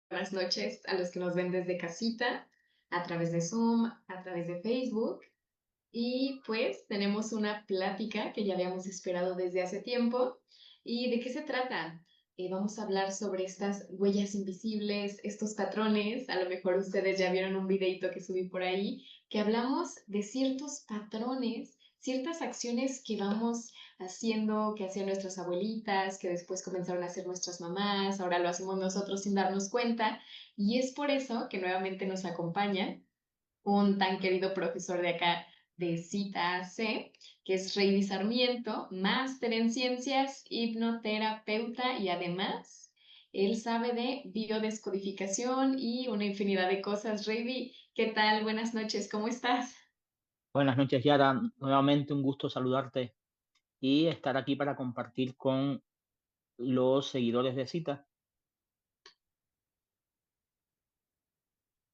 Buenas noches a los que nos ven desde casita, a través de Zoom, a través de Facebook. Y pues tenemos una plática que ya habíamos esperado desde hace tiempo. ¿Y de qué se trata? Vamos a hablar sobre estas huellas invisibles, estos patrones. A lo mejor ustedes ya vieron un videito que subí por ahí, que hablamos de ciertos patrones, ciertas acciones que vamos haciendo, que hacían nuestras abuelitas, que después comenzaron a hacer nuestras mamás, ahora lo hacemos nosotros sin darnos cuenta. Y es por eso que nuevamente nos acompaña un tan querido profesor de acá de Cita C, que es Reini Sarmiento, máster en ciencias, hipnoterapeuta y además él sabe de biodescodificación y una infinidad de cosas. Reini, ¿qué tal? Buenas noches, ¿cómo estás? Buenas noches, Yara. Nuevamente un gusto saludarte y estar aquí para compartir con los seguidores de Cita.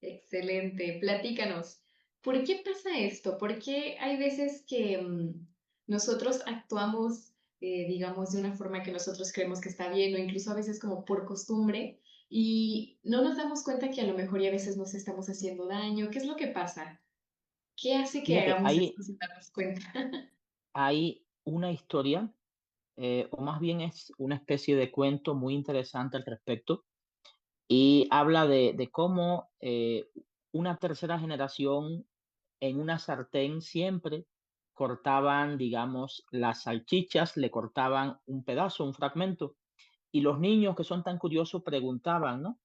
Excelente, platícanos. ¿Por qué pasa esto? ¿Por qué hay veces que nosotros actuamos, digamos, de una forma que nosotros creemos que está bien o incluso a veces como por costumbre y no nos damos cuenta que a lo mejor y a veces nos estamos haciendo daño? ¿Qué es lo que pasa? ¿Qué hace que Fíjate, hagamos esto hay, sin darnos cuenta? hay una historia, o más bien es una especie de cuento muy interesante al respecto, y habla de cómo una tercera generación en una sartén siempre cortaban, digamos, las salchichas, le cortaban un pedazo, un fragmento, y los niños que son tan curiosos preguntaban, ¿no?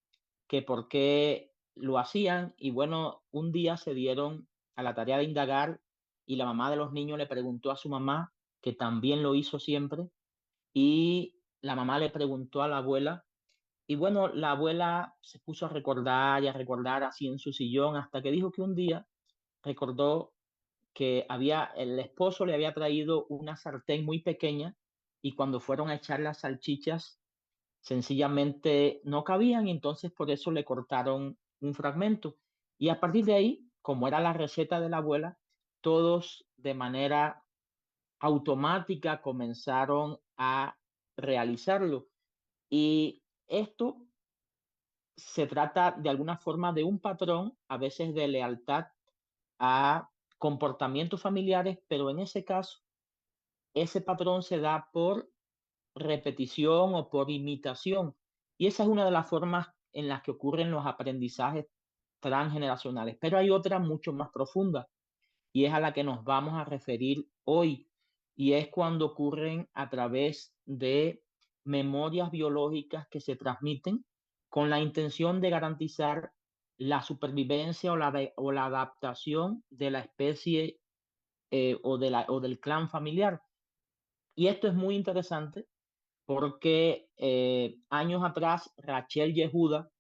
Que por qué lo hacían y bueno, un día se dieron a la tarea de indagar y la mamá de los niños le preguntó a su mamá, que también lo hizo siempre, y la mamá le preguntó a la abuela y bueno, la abuela se puso a recordar y a recordar así en su sillón hasta que dijo que un día recordó que el esposo le había traído una sartén muy pequeña y cuando fueron a echar las salchichas sencillamente no cabían y entonces por eso le cortaron un fragmento. Y a partir de ahí, como era la receta de la abuela, todos de manera automática comenzaron a realizarlo. Y esto se trata de alguna forma de un patrón, a veces de lealtad a comportamientos familiares, pero en ese caso, ese patrón se da por repetición o por imitación. Y esa es una de las formas en las que ocurren los aprendizajes transgeneracionales. Pero hay otra mucho más profunda y es a la que nos vamos a referir hoy. Y es cuando ocurren a través de memorias biológicas que se transmiten con la intención de garantizar la supervivencia o la adaptación de la especie o del clan familiar. Y esto es muy interesante porque años atrás Rachel Yehuda,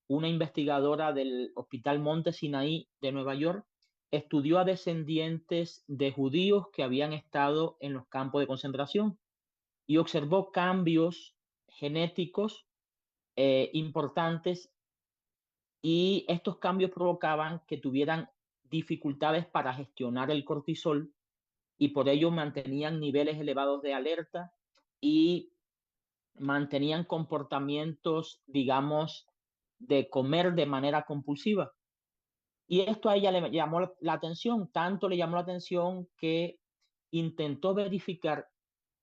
una investigadora del Hospital Monte Sinaí de Nueva York, estudió a descendientes de judíos que habían estado en los campos de concentración y observó cambios genéticos importantes y estos cambios provocaban que tuvieran dificultades para gestionar el cortisol y por ello mantenían niveles elevados de alerta y mantenían comportamientos, digamos, de comer de manera compulsiva. Y esto a ella le llamó la atención, tanto le llamó la atención que intentó verificar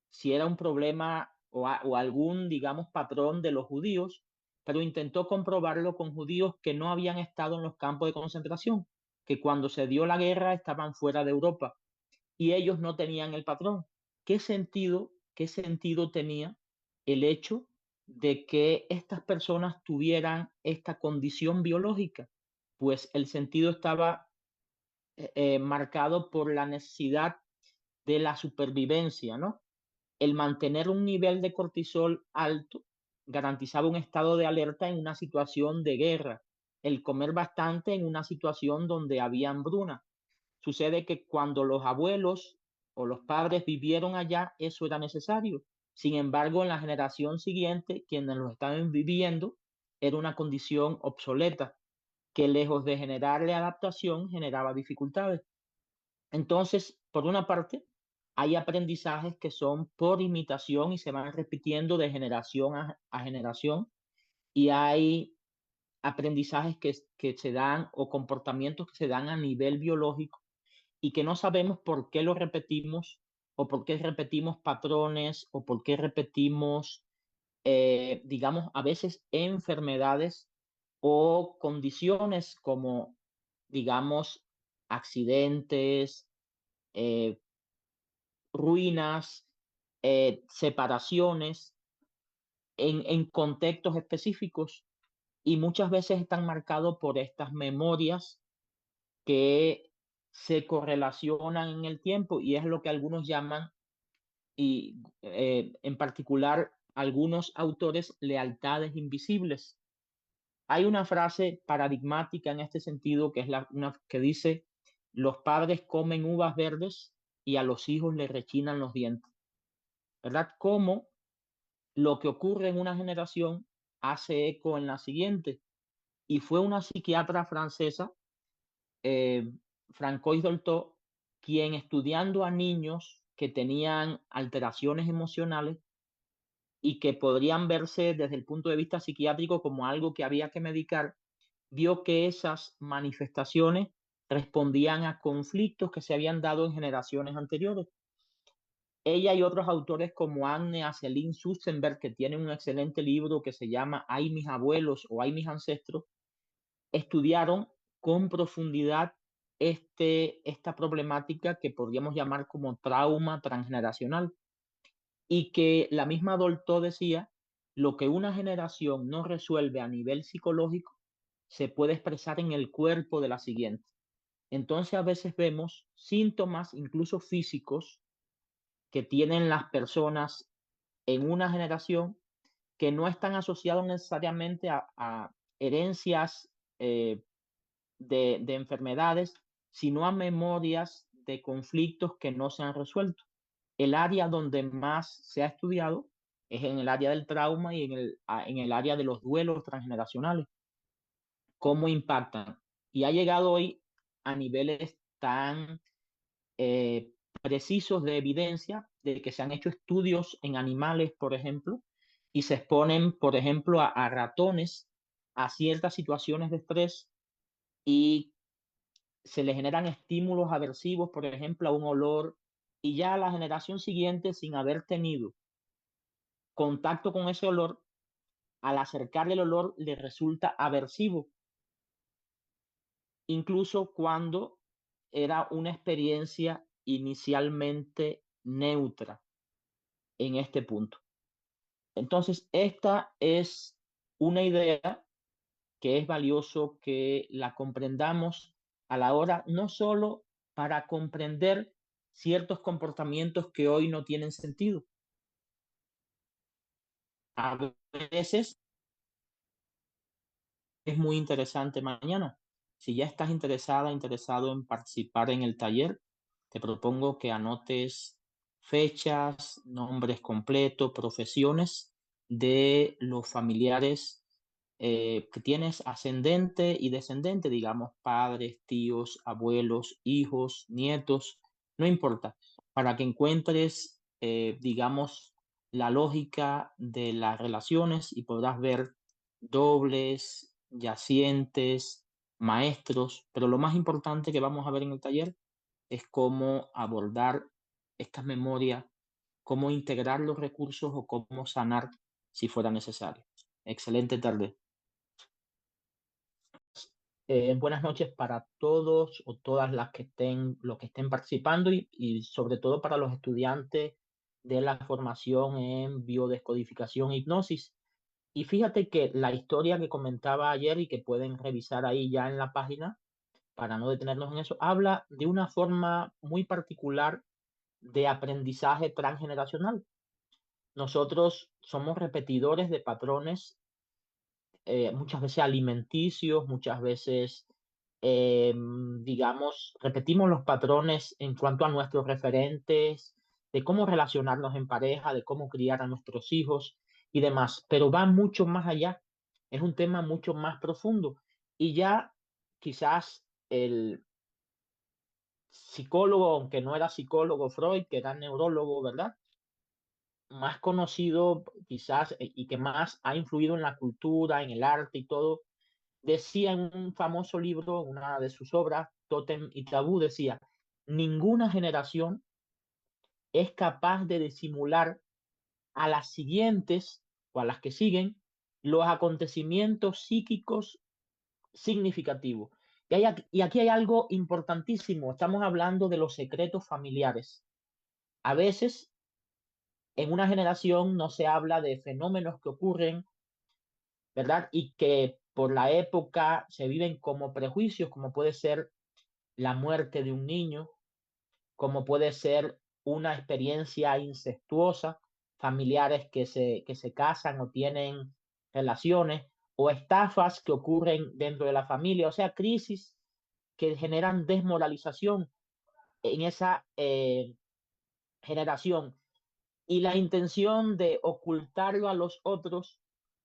si era un problema o algún, digamos, patrón de los judíos, pero intentó comprobarlo con judíos que no habían estado en los campos de concentración, que cuando se dio la guerra estaban fuera de Europa y ellos no tenían el patrón. Qué sentido tenía el hecho de que estas personas tuvieran esta condición biológica? Pues el sentido estaba marcado por la necesidad de la supervivencia, ¿no? El mantener un nivel de cortisol alto garantizaba un estado de alerta en una situación de guerra, el comer bastante en una situación donde había hambruna. Sucede que cuando los abuelos o los padres vivieron allá, eso era necesario. Sin embargo, en la generación siguiente, quienes lo estaban viviendo, era una condición obsoleta que lejos de generarle adaptación, generaba dificultades. Entonces, por una parte, hay aprendizajes que son por imitación y se van repitiendo de generación a generación, y hay aprendizajes que se dan o comportamientos que se dan a nivel biológico y que no sabemos por qué lo repetimos o por qué repetimos patrones o por qué repetimos, digamos, a veces enfermedades o condiciones como, digamos, accidentes, eh, ruinas, separaciones en contextos específicos y muchas veces están marcados por estas memorias que se correlacionan en el tiempo y es lo que algunos llaman, y en particular algunos autores, lealtades invisibles. Hay una frase paradigmática en este sentido que es una que dice, los padres comen uvas verdes y a los hijos les rechinan los dientes, ¿verdad? Como lo que ocurre en una generación hace eco en la siguiente. Y fue una psiquiatra francesa, eh, Francois Dolto, quien estudiando a niños que tenían alteraciones emocionales y que podrían verse desde el punto de vista psiquiátrico como algo que había que medicar, vio que esas manifestaciones respondían a conflictos que se habían dado en generaciones anteriores. Ella y otros autores como Anne Aseline Sussenberg, que tienen un excelente libro que se llama Ay mis abuelos o Ay mis ancestros, estudiaron con profundidad esta problemática que podríamos llamar como trauma transgeneracional y que la misma Dolto decía, lo que una generación no resuelve a nivel psicológico se puede expresar en el cuerpo de la siguiente. Entonces a veces vemos síntomas, incluso físicos, que tienen las personas en una generación que no están asociados necesariamente a herencias de enfermedades, sino a memorias de conflictos que no se han resuelto. El área donde más se ha estudiado es en el área del trauma y en el área de los duelos transgeneracionales, cómo impactan. Y ha llegado hoy a niveles tan precisos de evidencia de que se han hecho estudios en animales, por ejemplo, y se exponen, por ejemplo, a ratones a ciertas situaciones de estrés y se le generan estímulos aversivos, por ejemplo, a un olor, y ya a la generación siguiente, sin haber tenido contacto con ese olor, al acercarle el olor le resulta aversivo, incluso cuando era una experiencia inicialmente neutra en este punto. Entonces, esta es una idea que es valioso que la comprendamos a la hora, no solo para comprender ciertos comportamientos que hoy no tienen sentido. A veces es muy interesante mañana. Si ya estás interesada, interesado en participar en el taller, te propongo que anotes fechas, nombres completos, profesiones de los familiares que tienes ascendente y descendente, digamos, padres, tíos, abuelos, hijos, nietos, no importa, para que encuentres, digamos, la lógica de las relaciones y podrás ver dobles, yacientes, maestros, pero lo más importante que vamos a ver en el taller es cómo abordar estas memorias, cómo integrar los recursos o cómo sanar si fuera necesario. Excelente tarde. Buenas noches para todos o todas las que estén, los que estén participando y sobre todo para los estudiantes de la formación en biodescodificación e hipnosis. Y fíjate que la historia que comentaba ayer y que pueden revisar ahí ya en la página, para no detenernos en eso, habla de una forma muy particular de aprendizaje transgeneracional. Nosotros somos repetidores de patrones, muchas veces alimenticios, muchas veces, digamos, repetimos los patrones en cuanto a nuestros referentes, de cómo relacionarnos en pareja, de cómo criar a nuestros hijos y demás, pero va mucho más allá, es un tema mucho más profundo. Y ya quizás el psicólogo, aunque no era psicólogo Freud, que era neurólogo, ¿verdad? Más conocido quizás y que más ha influido en la cultura, en el arte y todo, decía en un famoso libro, una de sus obras, Tótem y Tabú, decía, ninguna generación es capaz de disimular a las siguientes o a las que siguen los acontecimientos psíquicos significativos. Y aquí hay algo importantísimo, estamos hablando de los secretos familiares. A veces en una generación no se habla de fenómenos que ocurren, ¿verdad? Y que por la época se viven como prejuicios, como puede ser la muerte de un niño, como puede ser una experiencia incestuosa, familiares que se casan o tienen relaciones, o estafas que ocurren dentro de la familia, o sea, crisis que generan desmoralización en esa generación. Y la intención de ocultarlo a los otros,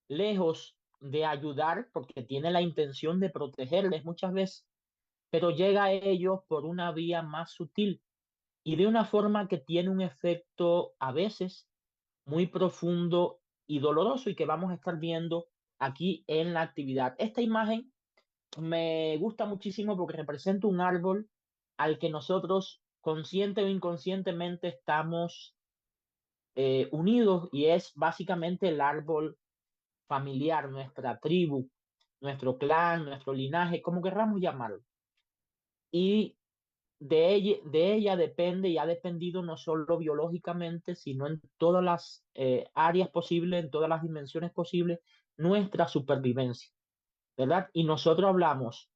lejos de ayudar, porque tiene la intención de protegerles muchas veces, pero llega a ellos por una vía más sutil y de una forma que tiene un efecto a veces muy profundo y doloroso y que vamos a estar viendo aquí en la actividad. Esta imagen me gusta muchísimo porque representa un árbol al que nosotros consciente o inconscientemente estamos unidos y es básicamente el árbol familiar, nuestra tribu, nuestro clan, nuestro linaje, como querramos llamarlo. Y de ella depende y ha dependido no solo biológicamente, sino en todas las áreas posibles, en todas las dimensiones posibles, nuestra supervivencia, ¿verdad? Y nosotros hablamos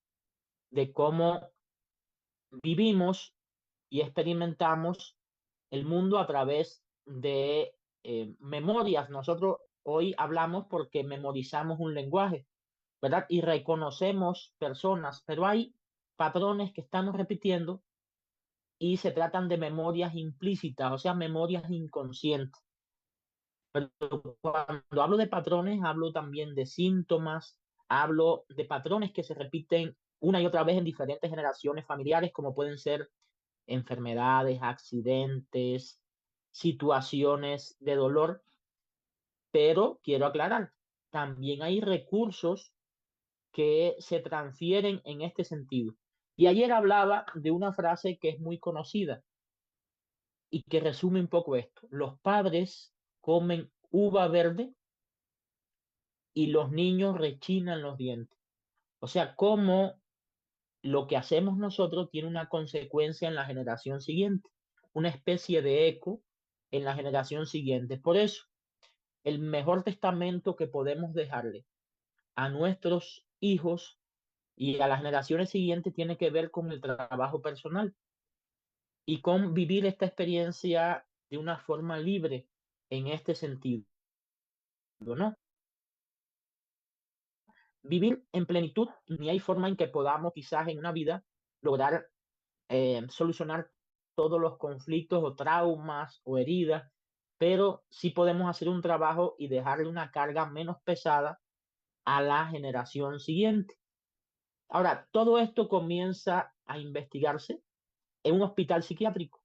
de cómo vivimos y experimentamos el mundo a través de memorias. Nosotros hoy hablamos porque memorizamos un lenguaje, ¿verdad? Y reconocemos personas, pero hay patrones que estamos repitiendo y se tratan de memorias implícitas, o sea, memorias inconscientes. Pero cuando hablo de patrones, hablo también de síntomas, hablo de patrones que se repiten una y otra vez en diferentes generaciones familiares, como pueden ser enfermedades, accidentes, situaciones de dolor, pero quiero aclarar, también hay recursos que se transfieren en este sentido. Y ayer hablaba de una frase que es muy conocida y que resume un poco esto. Los padres comen uva verde y los niños rechinan los dientes. O sea, cómo lo que hacemos nosotros tiene una consecuencia en la generación siguiente, una especie de eco en la generación siguiente. Por eso, el mejor testamento que podemos dejarle a nuestros hijos y a las generaciones siguientes tiene que ver con el trabajo personal y con vivir esta experiencia de una forma libre en este sentido, ¿no? Vivir en plenitud, ni hay forma en que podamos quizás en una vida lograr solucionar todos los conflictos o traumas o heridas, pero sí podemos hacer un trabajo y dejarle una carga menos pesada a la generación siguiente. Ahora, todo esto comienza a investigarse en un hospital psiquiátrico.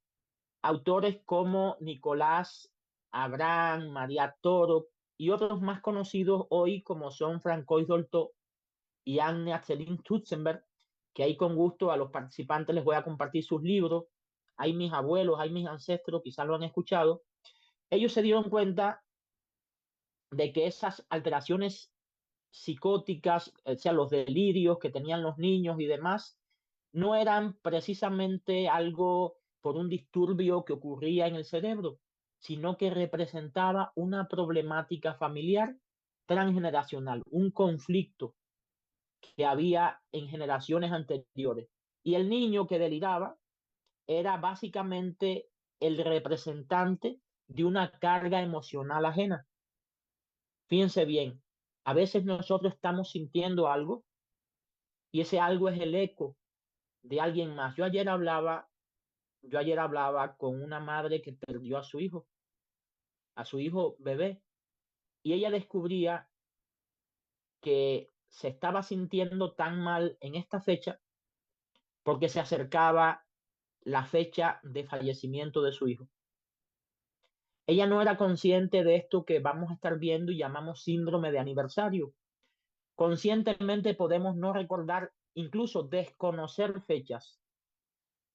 Autores como Nicolás Abraham, María Toro y otros más conocidos hoy como son Francois Dolto y Anne-Acheline Tutzenberg, que ahí con gusto a los participantes les voy a compartir sus libros. Hay mis abuelos, hay mis ancestros, quizás lo han escuchado. Ellos se dieron cuenta de que esas alteraciones psicóticas, o sea, los delirios que tenían los niños y demás, no eran precisamente algo por un disturbio que ocurría en el cerebro, sino que representaba una problemática familiar transgeneracional, un conflicto que había en generaciones anteriores. Y el niño que deliraba era básicamente el representante de una carga emocional ajena. Fíjense bien, a veces nosotros estamos sintiendo algo y ese algo es el eco de alguien más. Yo ayer hablaba con una madre que perdió a su hijo bebé, y ella descubría que se estaba sintiendo tan mal en esta fecha porque se acercaba la fecha de fallecimiento de su hijo. Ella no era consciente de esto que vamos a estar viendo y llamamos síndrome de aniversario. Conscientemente podemos no recordar, incluso desconocer fechas.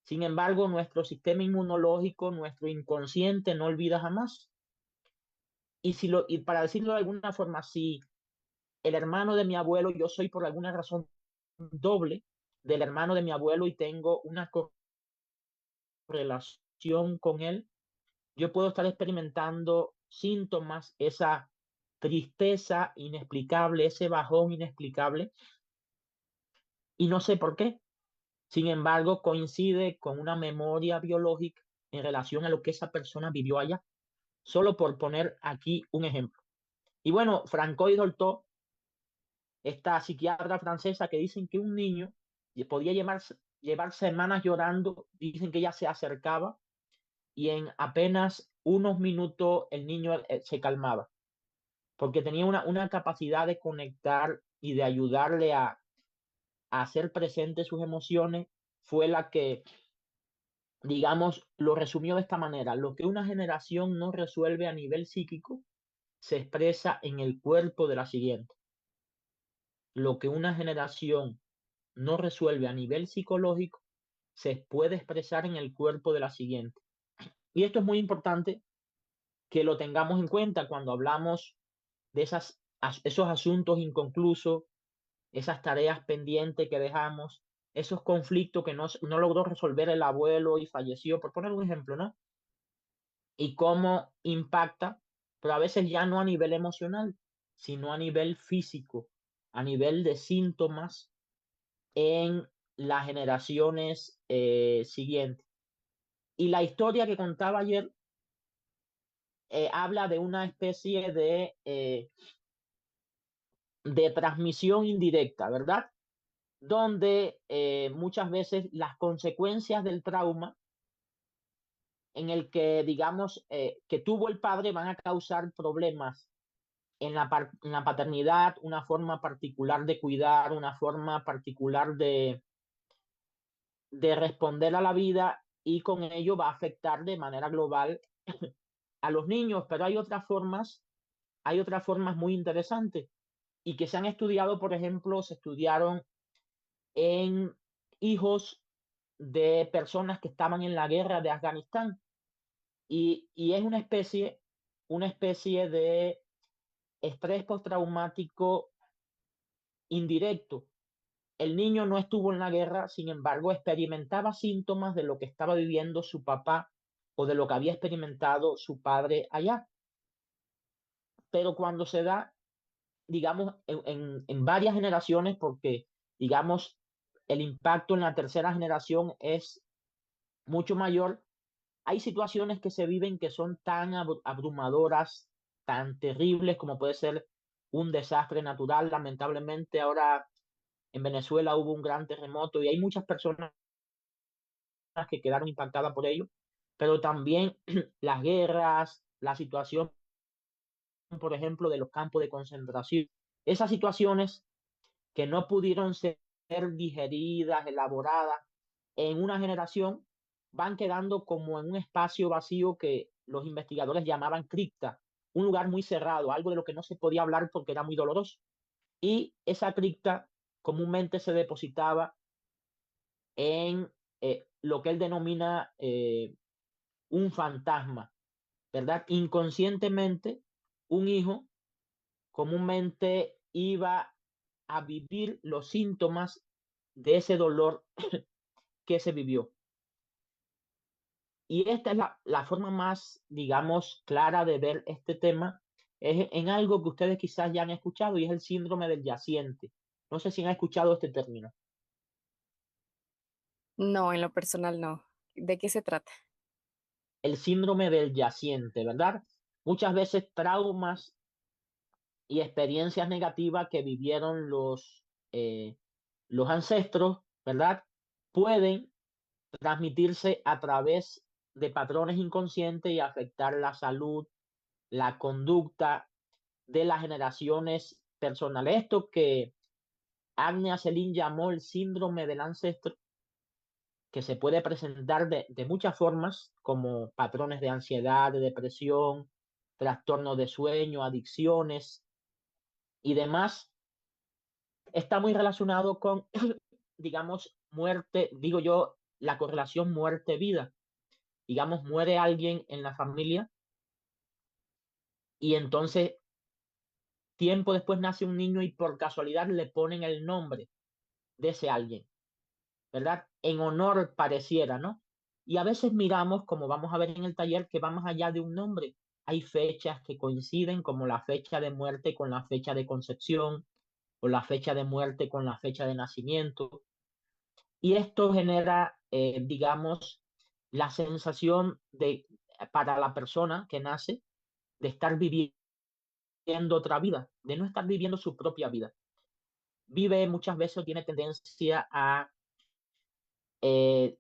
Sin embargo, nuestro sistema inmunológico, nuestro inconsciente no olvida jamás. Y para decirlo de alguna forma, si el hermano de mi abuelo, yo soy por alguna razón doble del hermano de mi abuelo y tengo una correlación con él, yo puedo estar experimentando síntomas, esa tristeza inexplicable, ese bajón inexplicable, y no sé por qué. Sin embargo, coincide con una memoria biológica en relación a lo que esa persona vivió allá, solo por poner aquí un ejemplo. Y bueno, Francois Dolto, esta psiquiatra francesa que dicen que un niño podía llevar semanas llorando, dicen que ella se acercaba y en apenas unos minutos el niño se calmaba, porque tenía una capacidad de conectar y de ayudarle a hacer presente sus emociones, fue la que, digamos, lo resumió de esta manera: lo que una generación no resuelve a nivel psíquico se expresa en el cuerpo de la siguiente. Lo que una generación no resuelve a nivel psicológico se puede expresar en el cuerpo de la siguiente. Y esto es muy importante que lo tengamos en cuenta cuando hablamos de esos asuntos inconclusos, esas tareas pendientes que dejamos, esos conflictos que no logró resolver el abuelo y falleció, por poner un ejemplo, ¿no? Y cómo impacta, pero a veces ya no a nivel emocional, sino a nivel físico, a nivel de síntomas en las generaciones siguientes. Y la historia que contaba ayer habla de una especie de transmisión indirecta, ¿verdad? Donde muchas veces las consecuencias del trauma en el que, digamos, que tuvo el padre van a causar problemas en la paternidad, una forma particular de cuidar, una forma particular de responder a la vida, y con ello va a afectar de manera global a los niños. Pero hay otras formas muy interesantes y que se han estudiado. Por ejemplo, se estudiaron en hijos de personas que estaban en la guerra de Afganistán, y es una especie de estrés postraumático indirecto. El niño no estuvo en la guerra, sin embargo, experimentaba síntomas de lo que estaba viviendo su papá o de lo que había experimentado su padre allá. Pero cuando se da, digamos, en varias generaciones, porque, digamos, el impacto en la tercera generación es mucho mayor, hay situaciones que se viven que son tan abrumadoras, tan terribles, como puede ser un desastre natural. Lamentablemente, ahora en Venezuela hubo un gran terremoto y hay muchas personas que quedaron impactadas por ello, pero también las guerras, la situación, por ejemplo, de los campos de concentración, esas situaciones que no pudieron ser digeridas, elaboradas en una generación, van quedando como en un espacio vacío que los investigadores llamaban cripta, un lugar muy cerrado, algo de lo que no se podía hablar porque era muy doloroso. Y esa cripta comúnmente se depositaba en lo que él denomina un fantasma, ¿verdad? Inconscientemente, un hijo comúnmente iba a vivir los síntomas de ese dolor que se vivió. Y esta es la forma más, digamos, clara de ver este tema, es en algo que ustedes quizás ya han escuchado, y es el síndrome del yaciente. No sé si han escuchado este término. No, en lo personal no. ¿De qué se trata? El síndrome del yaciente, ¿verdad? Muchas veces traumas y experiencias negativas que vivieron los ancestros, ¿verdad? Pueden transmitirse a través de patrones inconscientes y afectar la salud, la conducta de las generaciones personales. Esto que Agnes Selin llamó el síndrome del ancestro, que se puede presentar de muchas formas, como patrones de ansiedad, de depresión, trastornos de sueño, adicciones y demás. está muy relacionado con, digamos, muerte, digo yo, la correlación muerte-vida. Digamos, muere alguien en la familia y entonces tiempo después nace un niño y por casualidad le ponen el nombre de ese alguien, ¿verdad? En honor pareciera, ¿no? Y a veces miramos, como vamos a ver en el taller, que va más allá de un nombre. Hay fechas que coinciden, como la fecha de muerte con la fecha de concepción, o la fecha de muerte con la fecha de nacimiento. Y esto genera, digamos, la sensación de, para la persona que nace, de estar viviendo otra vida, de no estar viviendo su propia vida. Vive muchas veces o tiene tendencia a eh,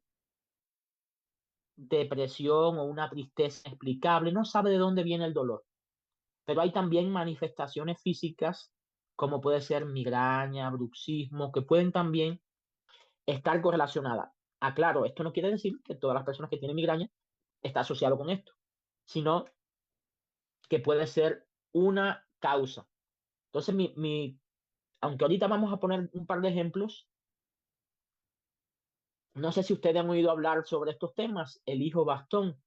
depresión o una tristeza inexplicable, no sabe de dónde viene el dolor. Pero hay también manifestaciones físicas, como puede ser migraña, bruxismo, que pueden también estar correlacionadas. Aclaro, esto no quiere decir que todas las personas que tienen migraña está asociado con esto, sino que puede ser una causa. Entonces, aunque ahorita vamos a poner un par de ejemplos, no sé si ustedes han oído hablar sobre estos temas, el hijo bastón.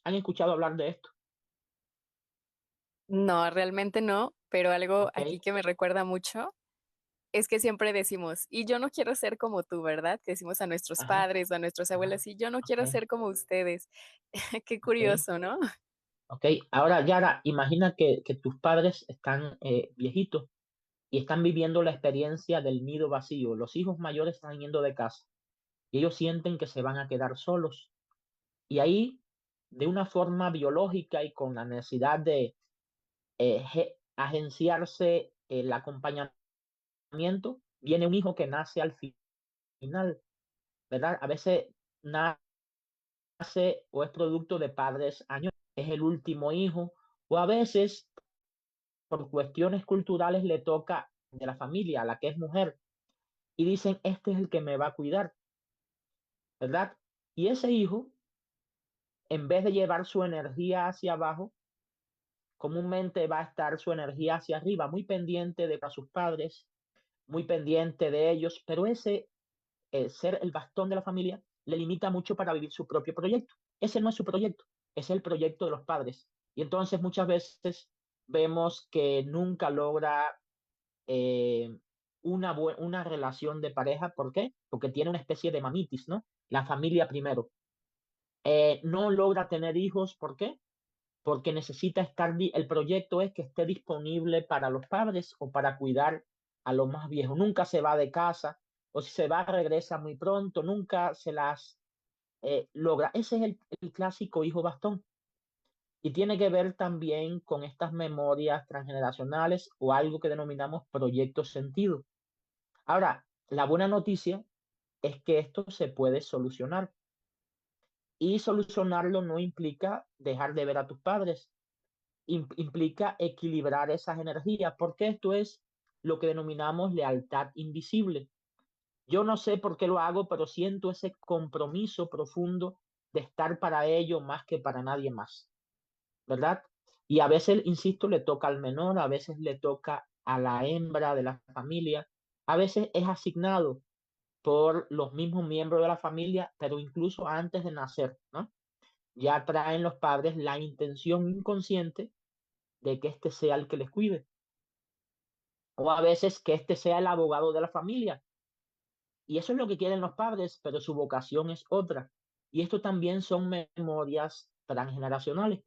¿Han escuchado hablar de esto? No, realmente no, pero algo Ok, aquí que me recuerda mucho es que siempre decimos, y yo no quiero ser como tú, ¿verdad? Que decimos a nuestros ajá, padres o a nuestros ajá, abuelos, y yo no ok, quiero ser como ustedes. Qué ok, curioso, ¿no? ok. Ahora, Yara, imagina que tus padres están viejitos y están viviendo la experiencia del nido vacío. Los hijos mayores están yendo de casa y ellos sienten que se van a quedar solos. Y ahí, de una forma biológica y con la necesidad de agenciarse el acompañamiento, viene un hijo que nace al final, ¿verdad? A veces nace o es producto de padres años, es el último hijo, o a veces por cuestiones culturales le toca de la familia, a la que es mujer, y dicen, este es el que me va a cuidar, ¿verdad? Y ese hijo, en vez de llevar su energía hacia abajo, comúnmente va a estar su energía hacia arriba, muy pendiente de sus padres, muy pendiente de ellos, pero ese ser el bastón de la familia le limita mucho para vivir su propio proyecto. Ese no es su proyecto, es el proyecto de los padres. Y entonces muchas veces vemos que nunca logra eh, una relación de pareja. ¿Por qué? Porque tiene una especie de mamitis, ¿no? La familia primero. No logra tener hijos. ¿Por qué? Porque necesita estar, el proyecto es que esté disponible para los padres o para cuidar a los más viejos. Nunca se va de casa, o si se va, regresa muy pronto, nunca se las logra. Ese es el clásico hijo bastón. Y tiene que ver también con estas memorias transgeneracionales o algo que denominamos proyecto sentido. Ahora, la buena noticia es que esto se puede solucionar. Y solucionarlo no implica dejar de ver a tus padres, implica equilibrar esas energías, porque esto es lo que denominamos lealtad invisible. Yo no sé por qué lo hago, pero siento ese compromiso profundo de estar para ello más que para nadie más, ¿verdad? Y a veces, insisto, le toca al menor, a veces le toca a la hembra de la familia, a veces es asignado por los mismos miembros de la familia, pero incluso antes de nacer, ¿no? Ya traen los padres la intención inconsciente de que este sea el que les cuide. O a veces que este sea el abogado de la familia. Y eso es lo que quieren los padres, pero su vocación es otra. Y esto también son memorias transgeneracionales.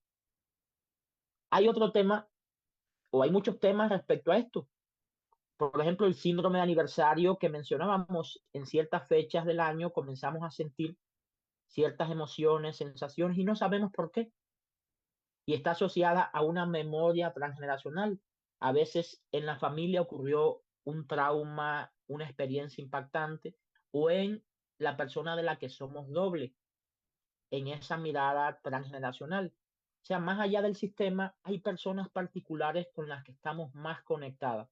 Hay otro tema, o hay muchos temas respecto a esto. Por ejemplo, el síndrome de aniversario que mencionábamos, en ciertas fechas del año comenzamos a sentir ciertas emociones, sensaciones y no sabemos por qué. Y está asociada a una memoria transgeneracional. A veces en la familia ocurrió un trauma, una experiencia impactante, o en la persona de la que somos doble, en esa mirada transgeneracional. O sea, más allá del sistema, hay personas particulares con las que estamos más conectadas.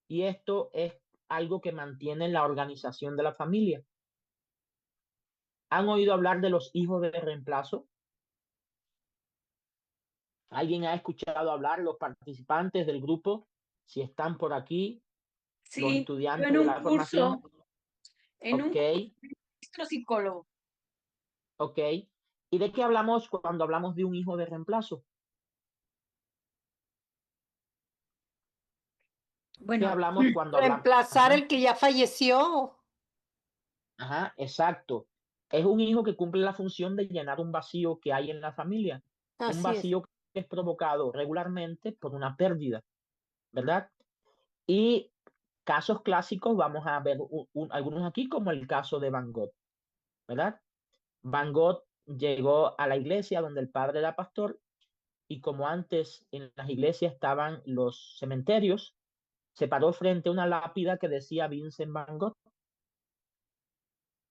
Y esto es algo que mantiene la organización de la familia. ¿Han oído hablar de los hijos de reemplazo? ¿Alguien ha escuchado hablar, los participantes del grupo, si están por aquí? los Sí, yo estudiantes en de un la formación. curso, en un Ok, curso de nuestro psicólogo. ok. ¿Y de qué hablamos cuando hablamos de un hijo de reemplazo? ¿Qué Bueno, hablamos cuando hablamos? Reemplazar Ajá, el que ya falleció. ajá, exacto. Es un hijo que cumple la función de llenar un vacío que hay en la familia, un Así es. vacío que es provocado regularmente por una pérdida, ¿verdad? Y casos clásicos, vamos a ver algunos aquí, como el caso de Van Gogh, ¿verdad? Van Gogh llegó a la iglesia donde el padre era pastor y como antes en las iglesias estaban los cementerios, se paró frente a una lápida que decía Vincent Van Gogh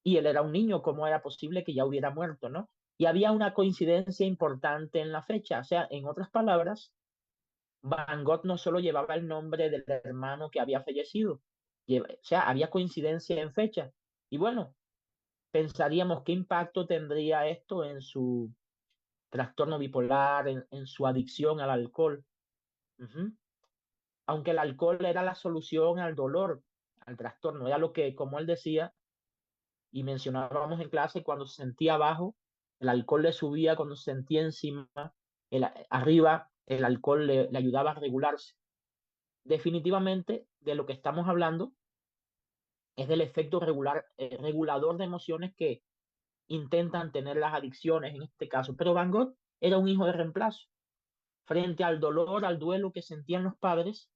y él era un niño, ¿cómo era posible que ya hubiera muerto, no? Y había una coincidencia importante en la fecha, o sea, en otras palabras, Van Gogh no solo llevaba el nombre del hermano que había fallecido, o sea, había coincidencia en fecha. Y bueno, pensaríamos qué impacto tendría esto en su trastorno bipolar, en su adicción al alcohol. Ujú. Aunque el alcohol era la solución al dolor, al trastorno, era lo que, como él decía, y mencionábamos en clase, cuando se sentía abajo, el alcohol le subía, cuando se sentía encima, arriba, el alcohol le ayudaba a regularse. Definitivamente, de lo que estamos hablando es del efecto regulador de emociones que intentan tener las adicciones en este caso. Pero Van Gogh era un hijo de reemplazo. Frente al dolor, al duelo que sentían los padres,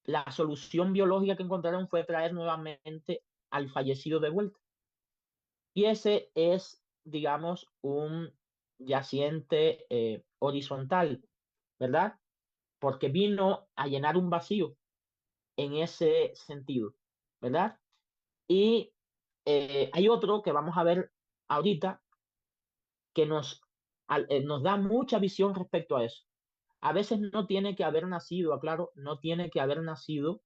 la solución biológica que encontraron fue traer nuevamente al fallecido de vuelta. Y ese es, digamos, un yaciente horizontal, ¿verdad? Porque vino a llenar un vacío en ese sentido, ¿verdad? Y hay otro que vamos a ver ahorita que nos da mucha visión respecto a eso. A veces no tiene que haber nacido, aclaro, no tiene que haber nacido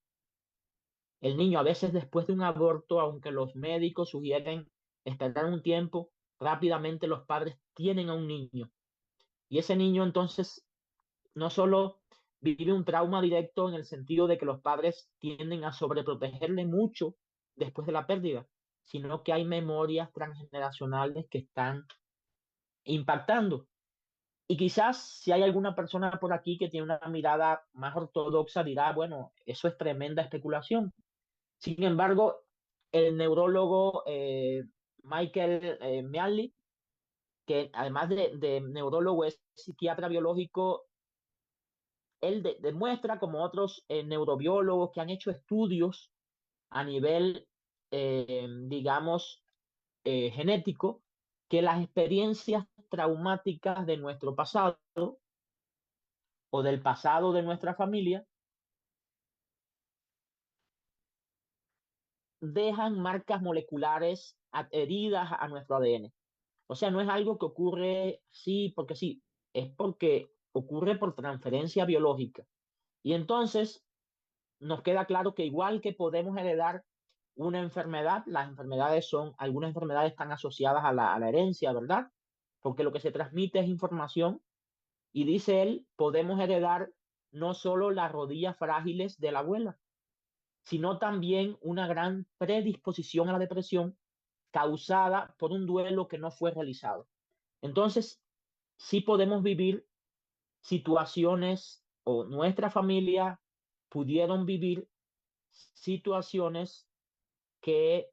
el niño. A veces después de un aborto, aunque los médicos sugieren esperar un tiempo, rápidamente los padres tienen a un niño. Y ese niño entonces no solo vive un trauma directo en el sentido de que los padres tienden a sobreprotegerle mucho después de la pérdida, sino que hay memorias transgeneracionales que están impactando. Y quizás si hay alguna persona por aquí que tiene una mirada más ortodoxa, dirá, bueno, eso es tremenda especulación. Sin embargo, el neurólogo Michael Mealy, que además de neurólogo es psiquiatra biológico, él demuestra, como otros neurobiólogos que han hecho estudios a nivel, digamos, genético, que las experiencias traumáticas de nuestro pasado o del pasado de nuestra familia dejan marcas moleculares adheridas a nuestro ADN. O sea, no es algo que ocurre sí porque sí, es porque ocurre por transferencia biológica. Y entonces nos queda claro que igual que podemos heredar una enfermedad, las enfermedades son, algunas enfermedades están asociadas a la herencia, ¿verdad? Porque lo que se transmite es información. Y dice él, podemos heredar no solo las rodillas frágiles de la abuela, sino también una gran predisposición a la depresión causada por un duelo que no fue realizado. Entonces, sí podemos vivir situaciones o nuestra familia pudieron vivir situaciones que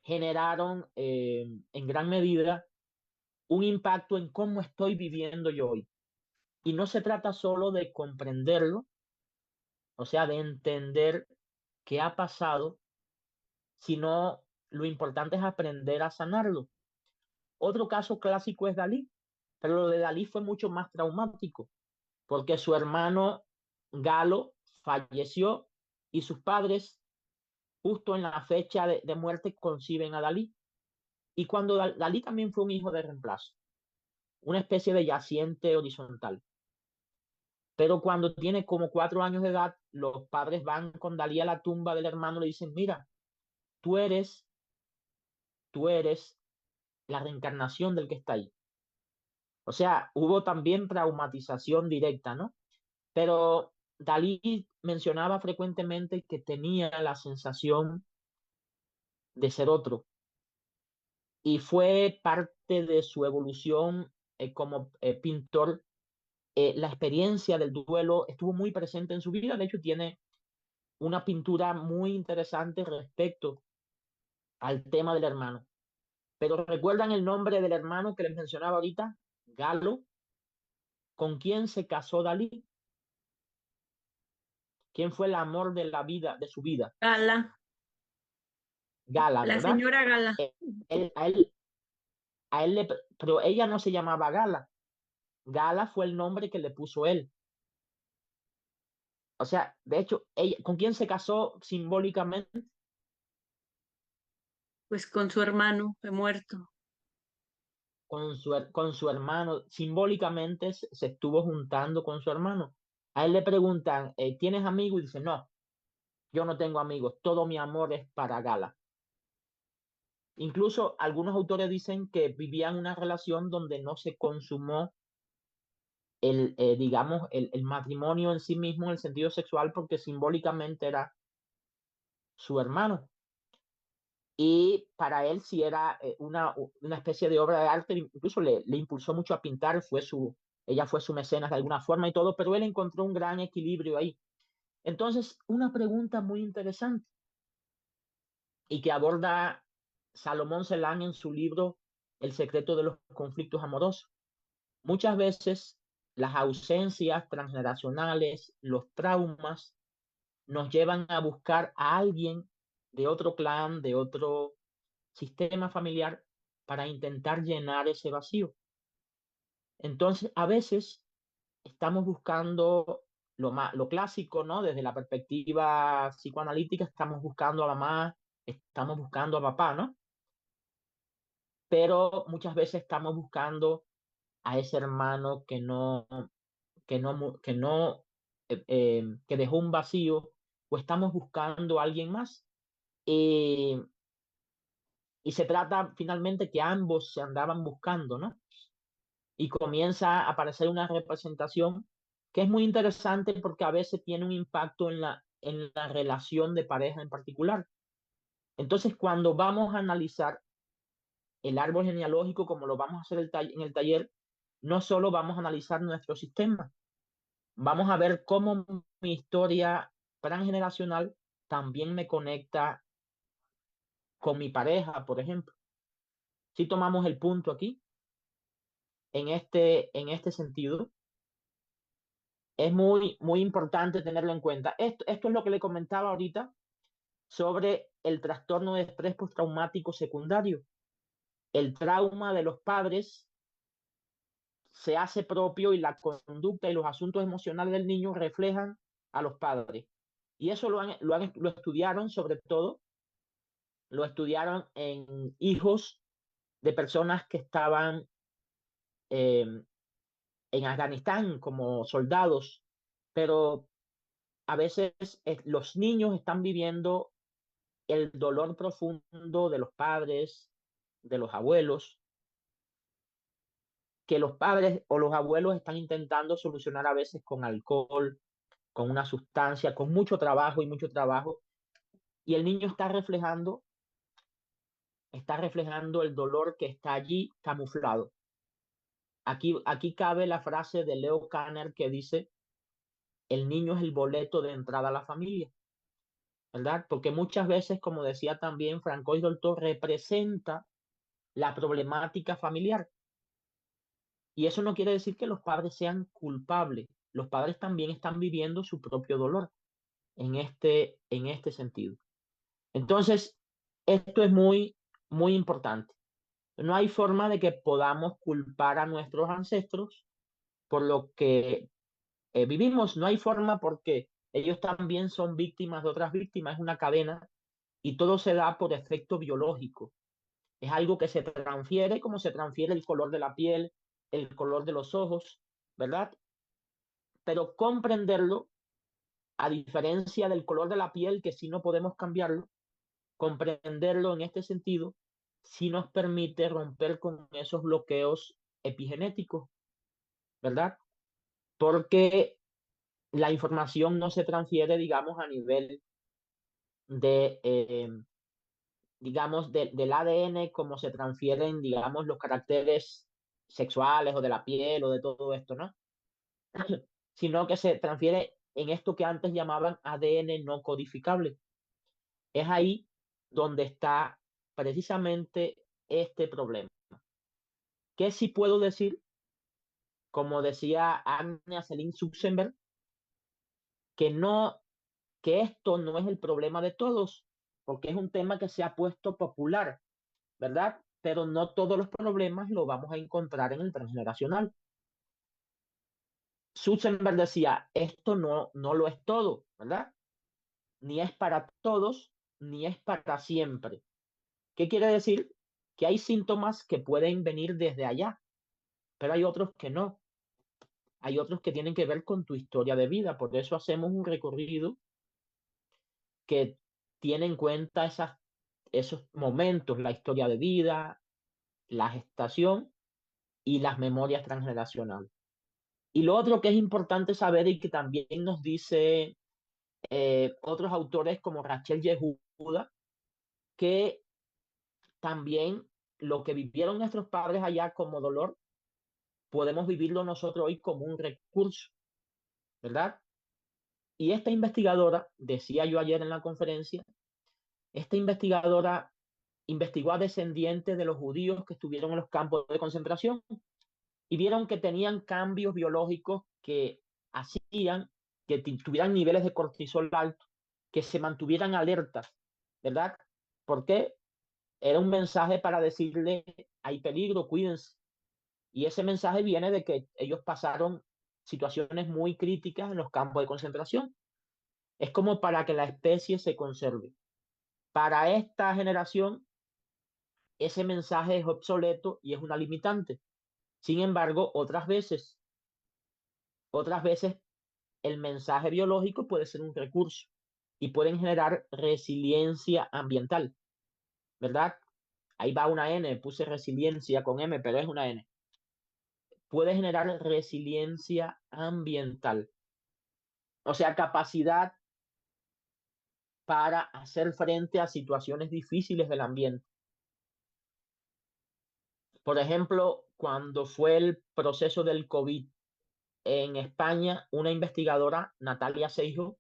generaron en gran medida un impacto en cómo estoy viviendo yo hoy. Y no se trata solo de comprenderlo, o sea, de entender qué ha pasado, sino lo importante es aprender a sanarlo. Otro caso clásico es Dalí, pero lo de Dalí fue mucho más traumático, porque su hermano Galo falleció y sus padres, justo en la fecha de muerte, conciben a Dalí. Y cuando Dalí también fue un hijo de reemplazo, una especie de yaciente horizontal. Pero cuando tiene como 4 años de edad, los padres van con Dalí a la tumba del hermano y le dicen, mira, tú eres, tú eres la reencarnación del que está ahí. O sea, hubo también traumatización directa, ¿no? Pero Dalí mencionaba frecuentemente que tenía la sensación de ser otro y fue parte de su evolución como pintor. La experiencia del duelo estuvo muy presente en su vida. De hecho, tiene una pintura muy interesante respecto al tema del hermano. Pero ¿recuerdan el nombre del hermano que les mencionaba ahorita? Galo. ¿Con quién se casó Dalí? ¿Quién fue el amor de la vida, de su vida? Gala, Gala, la ¿verdad? señora Gala. Él- a él pero ella no se llamaba Gala. Gala fue el nombre que le puso él. O sea, de hecho, ¿con quién se casó simbólicamente? Pues con su hermano fue muerto. Con su hermano. Simbólicamente se estuvo juntando con su hermano. A él le preguntan, ¿tienes amigos? Y dice, no, yo no tengo amigos. Todo mi amor es para Gala. Incluso algunos autores dicen que vivían una relación donde no se consumó digamos, el matrimonio en sí mismo en el sentido sexual porque simbólicamente era su hermano. Y para él sí era una especie de obra de arte, incluso le impulsó mucho a pintar, ella fue su mecenas de alguna forma y todo, pero él encontró un gran equilibrio ahí. Entonces, una pregunta muy interesante y que aborda Salomón Selán en su libro El secreto de los conflictos amorosos. Muchas veces las ausencias transgeneracionales, los traumas, nos llevan a buscar a alguien de otro clan, de otro sistema familiar, para intentar llenar ese vacío. Entonces, a veces estamos buscando lo clásico, ¿no? Desde la perspectiva psicoanalítica, estamos buscando a mamá, estamos buscando a papá, ¿no? Pero muchas veces estamos buscando a ese hermano que dejó un vacío, o estamos buscando a alguien más. Eh, y se trata finalmente que ambos se andaban buscando, ¿no? Y comienza a aparecer una representación que es muy interesante porque a veces tiene un impacto en la relación de pareja en particular. Entonces, cuando vamos a analizar el árbol genealógico, como lo vamos a hacer en el taller, no solo vamos a analizar nuestro sistema, vamos a ver cómo mi historia transgeneracional también me conecta con mi pareja, por ejemplo. Si tomamos el punto aquí, en este sentido, es muy importante tenerlo en cuenta. Esto es lo que le comentaba ahorita sobre el trastorno de estrés postraumático secundario. El trauma de los padres se hace propio y la conducta y los asuntos emocionales del niño reflejan a los padres. Y eso lo estudiaron sobre todo, lo estudiaron en hijos de personas que estaban eh, en Afganistán como soldados, pero a veces los niños están viviendo el dolor profundo de los padres, de los abuelos, que los padres o los abuelos están intentando solucionar a veces con alcohol, con una sustancia, con mucho trabajo, y el niño está reflejando el dolor que está allí camuflado. Aquí cabe la frase de Leo Kanner que dice, el niño es el boleto de entrada a la familia, ¿verdad? Porque muchas veces, como decía también Francois Dolto, representa la problemática familiar. Y eso no quiere decir que los padres sean culpables. Los padres también están viviendo su propio dolor en este sentido. Entonces, esto es muy importante. No hay forma de que podamos culpar a nuestros ancestros por lo que vivimos. No hay forma porque ellos también son víctimas de otras víctimas. Es una cadena y todo se da por efecto biológico. Es algo que se transfiere como se transfiere el color de la piel, el color de los ojos, ¿verdad? Pero comprenderlo, a diferencia del color de la piel, que sí no podemos cambiarlo, comprenderlo en este sentido sí nos permite romper con esos bloqueos epigenéticos, ¿verdad? Porque la información no se transfiere, digamos, a nivel de, digamos, del ADN, como se transfieren, digamos, los caracteres sexuales o de la piel o de todo esto, ¿no? Sino que se transfiere en esto que antes llamaban ADN no codificable. Es ahí donde está precisamente este problema. ¿Qué sí puedo decir? Como decía Anya Celine Suxenberg, que no, que esto no es el problema de todos, porque es un tema que se ha puesto popular, ¿verdad? Pero no todos los problemas los vamos a encontrar en el transgeneracional. Suxenberg decía, esto no lo es todo, ¿verdad? Ni es para todos, ni es para siempre. ¿Qué quiere decir? Que hay síntomas que pueden venir desde allá, pero hay otros que no. Hay otros que tienen que ver con tu historia de vida. Por eso hacemos un recorrido que tiene en cuenta esos momentos, la historia de vida, la gestación y las memorias transgeneracionales. Y lo otro que es importante saber y que también nos dice otros autores como Rachel Yehuda, que también lo que vivieron nuestros padres allá como dolor, podemos vivirlo nosotros hoy como un recurso, ¿verdad? Y esta investigadora, decía yo ayer en la conferencia, esta investigadora investigó a descendientes de los judíos que estuvieron en los campos de concentración y vieron que tenían cambios biológicos que hacían que tuvieran niveles de cortisol altos, que se mantuvieran alertas, ¿verdad? Porque era un mensaje para decirle, hay peligro, cuídense. Y ese mensaje viene de que ellos pasaron situaciones muy críticas en los campos de concentración. Es como para que la especie se conserve. Para esta generación, ese mensaje es obsoleto y es una limitante. Sin embargo, otras veces el mensaje biológico puede ser un recurso y pueden generar resiliencia ambiental, ¿verdad? Ahí va una N, puse resiliencia con M, pero es una N. Puede generar resiliencia ambiental, o sea, capacidad para hacer frente a situaciones difíciles del ambiente. Por ejemplo, cuando fue el proceso del COVID en España, una investigadora, Natalia Seijo,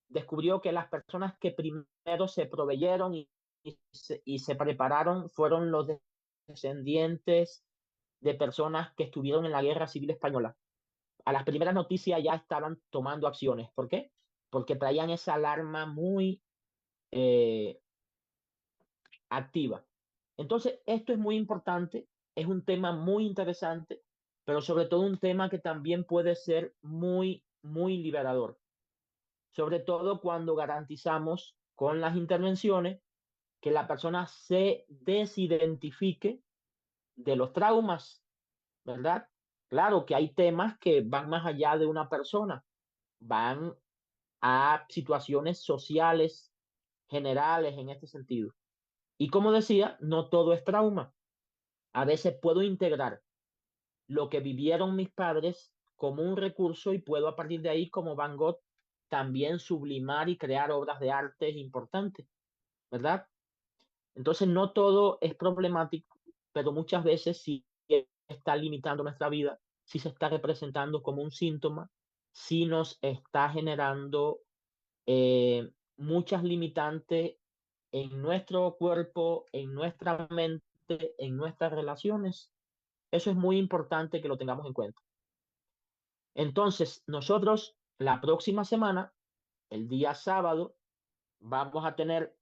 descubrió que las personas que primero se proveyeron y se prepararon fueron los descendientes de personas que estuvieron en la Guerra Civil Española. A las primeras noticias ya estaban tomando acciones. ¿Por qué? Porque traían esa alarma muy eh, activa. Entonces, esto es muy importante, es un tema muy interesante, pero sobre todo un tema que también puede ser muy liberador, sobre todo cuando garantizamos con las intervenciones que la persona se desidentifique de los traumas, ¿verdad? Claro que hay temas que van más allá de una persona, van a situaciones sociales generales en este sentido. Y como decía, no todo es trauma. A veces puedo integrar lo que vivieron mis padres como un recurso y puedo a partir de ahí, como Van Gogh, también sublimar y crear obras de arte importantes, ¿verdad? Entonces no todo es problemático, pero muchas veces sí está limitando nuestra vida, sí se está representando como un síntoma, sí nos está generando muchas limitantes en nuestro cuerpo, en nuestra mente, en nuestras relaciones. Eso es muy importante que lo tengamos en cuenta. Entonces, nosotros la próxima semana, el día sábado, vamos a tener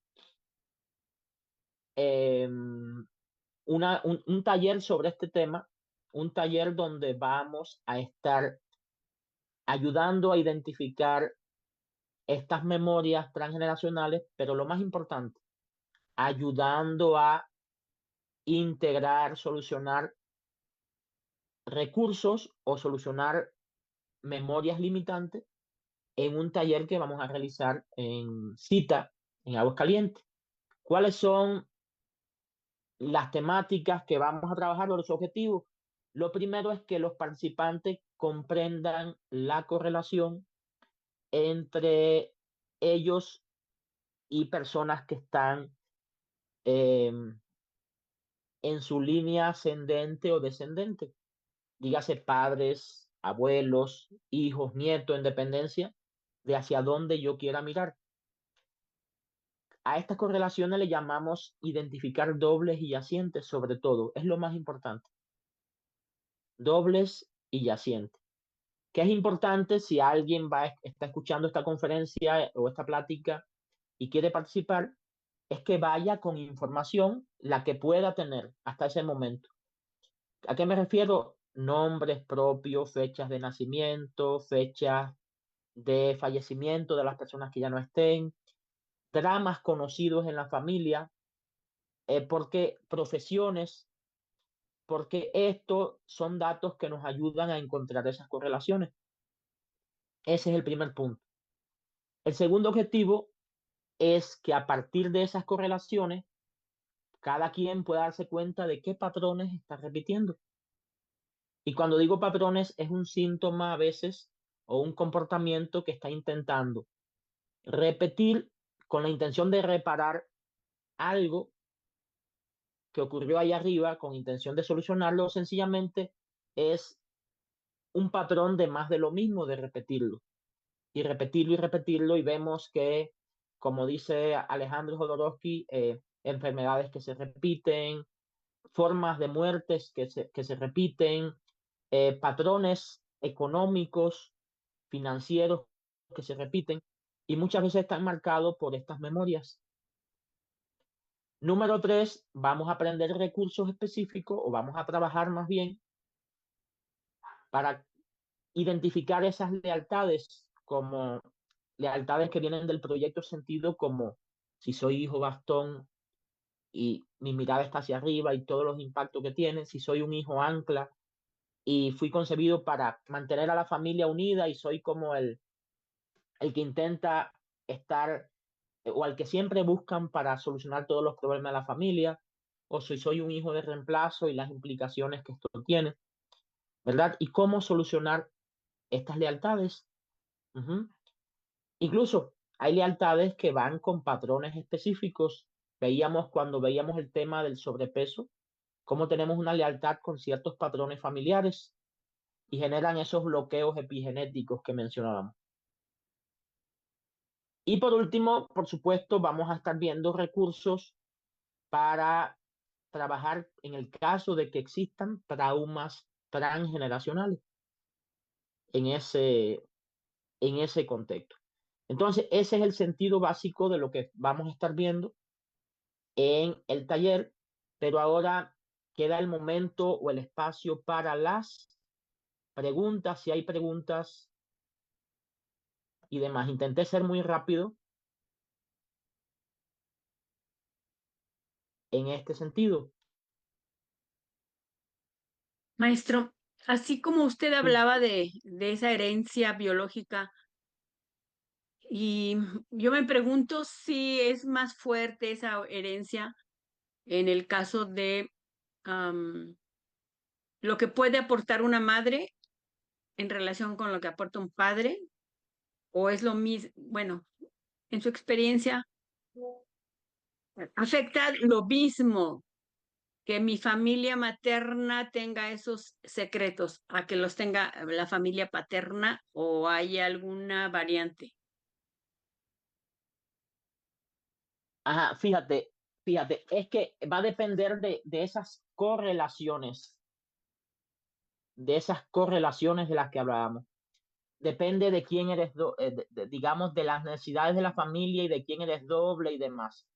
un taller sobre este tema, un taller donde vamos a estar ayudando a identificar estas memorias transgeneracionales, pero lo más importante, ayudando a integrar, solucionar recursos o solucionar memorias limitantes en un taller que vamos a realizar en cita en Aguascalientes. ¿Cuáles son las temáticas que vamos a trabajar o los objetivos? Lo primero es que los participantes comprendan la correlación entre ellos y personas que están em, en su línea ascendente o descendente, dígase padres, abuelos, hijos, nietos, en dependencia de hacia dónde yo quiera mirar. A estas correlaciones le llamamos identificar dobles y yacientes, sobre todo, es lo más importante. Dobles y yacientes. ¿Qué es importante si alguien está escuchando esta conferencia o esta plática y quiere participar? Es que vaya con información, la que pueda tener hasta ese momento. ¿A qué me refiero? Nombres propios, fechas de nacimiento, fechas de fallecimiento de las personas que ya no estén, dramas conocidos en la familia, porque profesiones, porque estos son datos que nos ayudan a encontrar esas correlaciones. Ese es el primer punto. El segundo objetivo es que a partir de esas correlaciones, cada quien pueda darse cuenta de qué patrones está repitiendo. Y cuando digo patrones, es un síntoma a veces o un comportamiento que está intentando repetir con la intención de reparar algo que ocurrió ahí arriba, con intención de solucionarlo, sencillamente es un patrón de más de lo mismo, de repetirlo y repetirlo y repetirlo, y vemos que, como dice Alejandro Jodorowsky, enfermedades que se repiten, formas de muertes que se repiten, patrones económicos, financieros que se repiten, y muchas veces están marcados por estas memorias. Número 3, vamos a aprender recursos específicos o vamos a trabajar más bien para identificar esas lealtades como lealtades que vienen del proyecto sentido, como si soy hijo bastón y mi mirada está hacia arriba y todos los impactos que tiene, si soy un hijo ancla y fui concebido para mantener a la familia unida y soy como el que intenta estar o al que siempre buscan para solucionar todos los problemas de la familia, o si soy un hijo de reemplazo y las implicaciones que esto tiene, ¿verdad? Y cómo solucionar estas lealtades. Ujú. Incluso hay lealtades que van con patrones específicos. Veíamos cuando veíamos el tema del sobrepeso, cómo tenemos una lealtad con ciertos patrones familiares y generan esos bloqueos epigenéticos que mencionábamos. Y por último, por supuesto, vamos a estar viendo recursos para trabajar en el caso de que existan traumas transgeneracionales en ese contexto. Entonces, ese es el sentido básico de lo que vamos a estar viendo en el taller, pero ahora queda el momento o el espacio para las preguntas, si hay preguntas y demás. Intenté ser muy rápido en este sentido. Maestro, así como usted Sí. hablaba de esa herencia biológica, y yo me pregunto si es más fuerte esa herencia en el caso de lo que puede aportar una madre en relación con lo que aporta un padre, o es lo mismo, bueno, en su experiencia, afecta lo mismo que mi familia materna tenga esos secretos a que los tenga la familia paterna, o hay alguna variante. Ajá, fíjate, es que va a depender de esas correlaciones, de las que hablábamos. Depende de quién eres, digamos, de las necesidades de la familia y de quién eres doble y demás.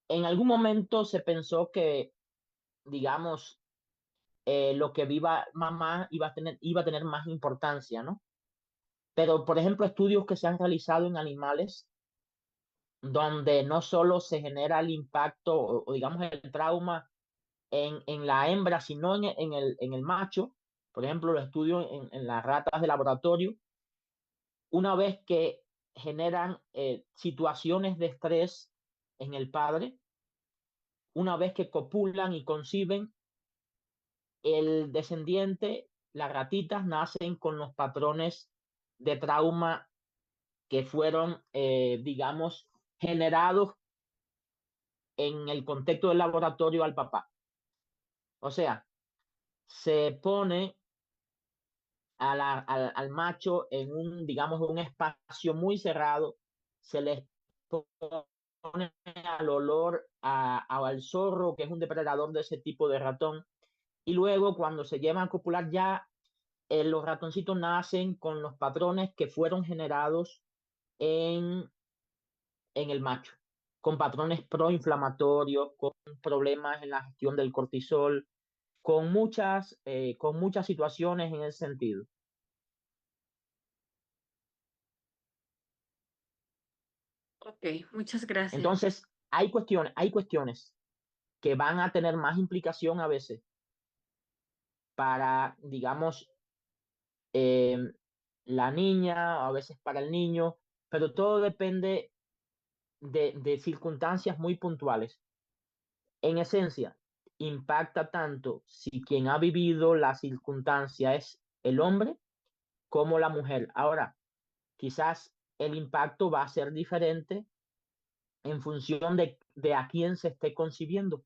En algún momento se pensó que, digamos, lo que viva mamá iba a tener más importancia, ¿no? Pero, por ejemplo, estudios que se han realizado en animales, donde no solo se genera el impacto o digamos, el trauma en la hembra, sino en el macho, por ejemplo, los estudios en las ratas de laboratorio, una vez que generan situaciones de estrés en el padre, una vez que copulan y conciben, el descendiente, las ratitas nacen con los patrones de trauma que fueron, digamos, generados en el contexto del laboratorio al papá. O sea, se pone al macho en un, digamos, un espacio muy cerrado, se les pone al olor al zorro, que es un depredador de ese tipo de ratón, y luego cuando se llevan a copular ya los ratoncitos nacen con los patrones que fueron generados en, en el macho, con patrones proinflamatorios, con problemas en la gestión del cortisol, con muchas situaciones en ese sentido. Ok, muchas gracias. Entonces, hay cuestiones que van a tener más implicación a veces para, digamos, eh, la niña, a veces para el niño, pero todo depende de circunstancias muy puntuales. En esencia, impacta tanto si quien ha vivido la circunstancia es el hombre como la mujer. Ahora, quizás el impacto va a ser diferente en función de a quién se esté concibiendo.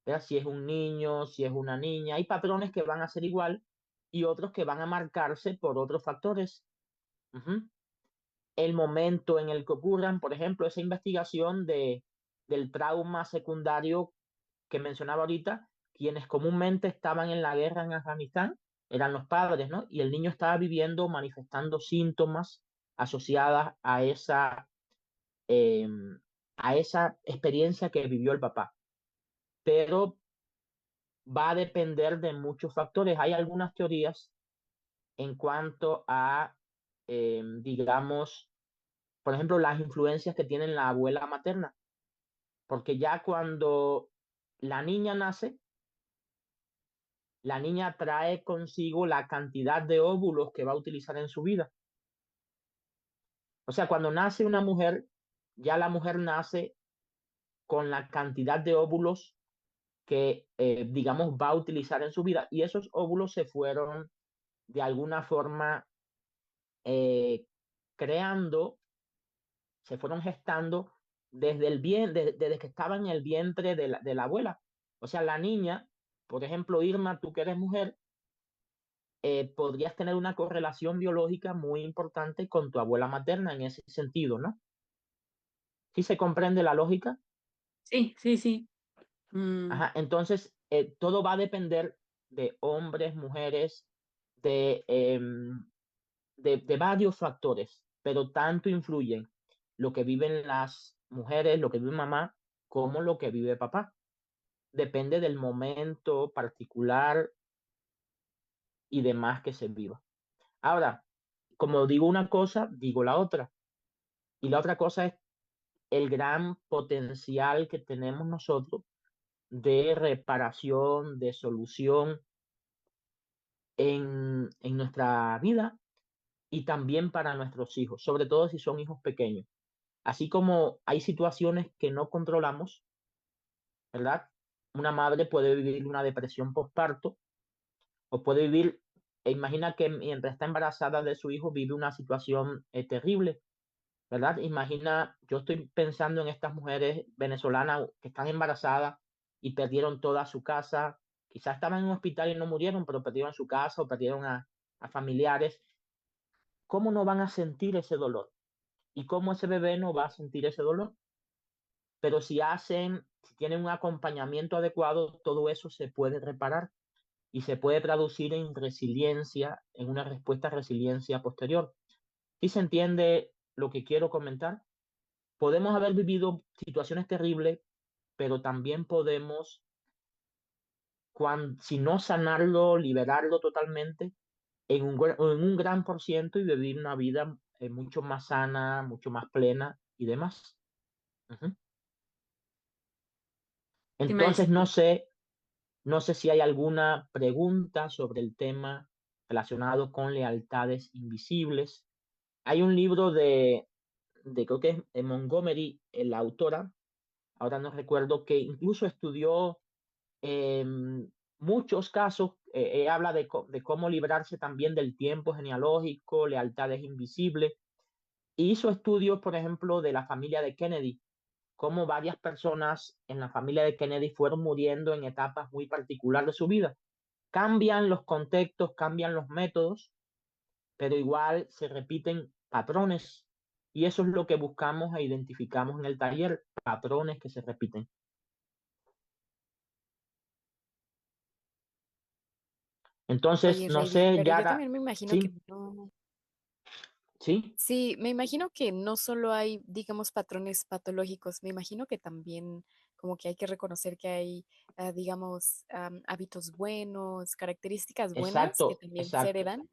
¿Verdad? Si es un niño, si es una niña, hay patrones que van a ser igual y otros que van a marcarse por otros factores. Ujú. El momento en el que ocurran, por ejemplo, esa investigación del trauma secundario que mencionaba ahorita, quienes comúnmente estaban en la guerra en Afganistán eran los padres, ¿no? Y el niño estaba viviendo, manifestando síntomas asociadas eh, a esa experiencia que vivió el papá. Pero va a depender de muchos factores. Hay algunas teorías en cuanto a, digamos, por ejemplo, las influencias que tiene la abuela materna, porque ya cuando la niña nace, la niña trae consigo la cantidad de óvulos que va a utilizar en su vida. O sea, cuando nace una mujer, ya la mujer nace con la cantidad de óvulos que, digamos, va a utilizar en su vida. Y esos óvulos se fueron de alguna forma eh, creando, se fueron gestando desde que estaba en el vientre de la abuela. O sea, la niña, por ejemplo, Irma, tú que eres mujer, podrías tener una correlación biológica muy importante con tu abuela materna en ese sentido, ¿no? ¿Sí se comprende la lógica? Sí, sí, sí. Mm, Ajá, entonces, todo va a depender de hombres, mujeres, de, de varios factores, pero tanto influyen lo que viven las mujeres, lo que vive mamá, como lo que vive papá. Depende del momento particular y demás que se viva. Ahora, como digo una cosa, digo la otra. Y la otra cosa es el gran potencial que tenemos nosotros de reparación, de solución en nuestra vida y también para nuestros hijos, sobre todo si son hijos pequeños. Así como hay situaciones que no controlamos, ¿verdad? Una madre puede vivir una depresión postparto o puede vivir, imagina que mientras está embarazada de su hijo vive una situación terrible, ¿verdad? Imagina, yo estoy pensando en estas mujeres venezolanas que están embarazadas y perdieron toda su casa, quizás estaban en un hospital y no murieron, pero perdieron su casa o perdieron a familiares. ¿Cómo no van a sentir ese dolor? ¿Y cómo ese bebé no va a sentir ese dolor? Pero si tienen un acompañamiento adecuado, todo eso se puede reparar y se puede traducir en resiliencia, en una respuesta a resiliencia posterior. ¿Sí se entiende lo que quiero comentar? Podemos haber vivido situaciones terribles, pero también podemos, si no sanarlo, liberarlo totalmente, en un gran por ciento y vivir una vida mucho más sana, mucho más plena y demás. Ujú. sí, Entonces, maestro. no sé si hay alguna pregunta sobre el tema relacionado con lealtades invisibles. Hay un libro creo que es Montgomery, la autora, ahora no recuerdo, que incluso estudió muchos casos, habla de cómo librarse también del tiempo genealógico, lealtades invisibles, hizo estudios, por ejemplo, de la familia de Kennedy, cómo varias personas en la familia de Kennedy fueron muriendo en etapas muy particulares de su vida. Cambian los contextos, cambian los métodos, pero igual se repiten patrones. Y eso es lo que buscamos e identificamos en el taller, patrones que se repiten. Entonces, Oye, no Ravi, sé, pero yo Yara, también me imagino que sí, no. sí, Sí, me imagino que no solo hay, digamos, patrones patológicos, me imagino que también como que hay que reconocer que hay, digamos, hábitos buenos, características buenas que exacto, también se exacto, heredan,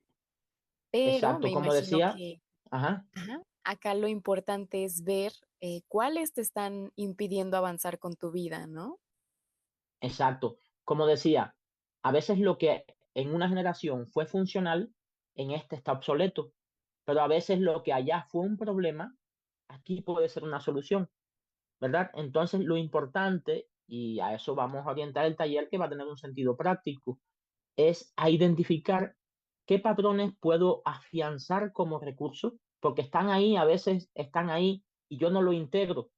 pero me exacto. Como imagino decía, que, ajá, ajá, acá lo importante es ver cuáles te están impidiendo avanzar con tu vida, ¿no? exacto. Como decía, a veces lo que en una generación fue funcional, en esta está obsoleto, pero a veces lo que allá fue un problema, aquí puede ser una solución, ¿verdad? Entonces, lo importante, y a eso vamos a orientar el taller que va a tener un sentido práctico, es a identificar qué patrones puedo afianzar como recurso, porque están ahí, a veces están ahí y yo no lo integro,